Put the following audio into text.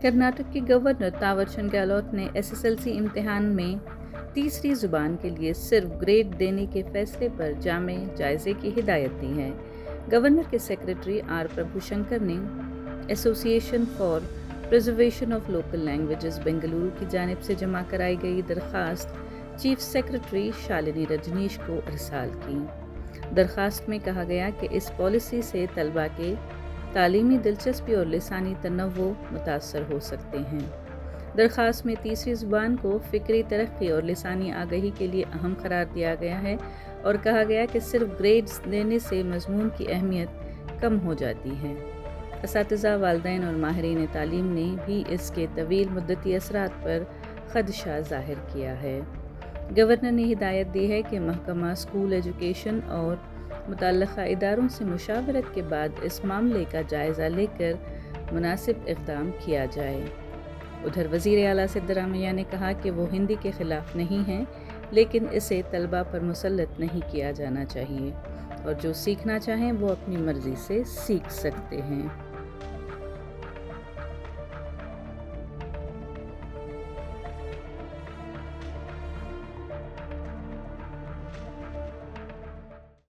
कर्नाटक के गवर्नर तावरचंद गहलोत ने एसएसएलसी इम्तिहान में तीसरी ज़ुबान के लिए सिर्फ ग्रेड देने के फैसले पर जामे जायज़े की हिदायत दी है। गवर्नर के सेक्रेटरी आर प्रभुशंकर ने association for preservation of local languages Bengaluru की जानिब से जमा कराई गई दरख्वास्त चीफ सेक्रेटरी शालिनी रजनीश को अरसाल की। दरख्वास्त में कहा गया कि इस पॉलिसी से तलबा के तालीमी दिलचस्पी और लिसानी तनव्वुर मुतासर हो सकते हैं। दरख्वास्त में तीसरी ज़ुबान को फ़िक्री तरक्की और लिसानी आगही के लिए अहम करार दिया गया है और कहा गया कि सिर्फ ग्रेड्स देने से मज़मून की अहमियत कम हो जाती है। असातिज़ा, वालिदैन और माहिरीन तालीम ने भी इसके तवील मुद्दती असरात पर ख़दशा ज़ाहिर किया है। गवर्नर ने हिदायत दी है कि महकमा स्कूल एजुकेशन और मुतल्लिक़ा इदारों से मुशावरत के बाद इस मामले का जायज़ा लेकर मुनासिब इक़दाम किया जाए। उधर वज़ीर आला सिद्दरामैया ने कहा कि वो हिंदी के ख़िलाफ़ नहीं हैं, लेकिन इसे तलबा पर मुसल्लत नहीं किया जाना चाहिए और जो सीखना चाहें वो अपनी मर्ज़ी से सीख सकते हैं।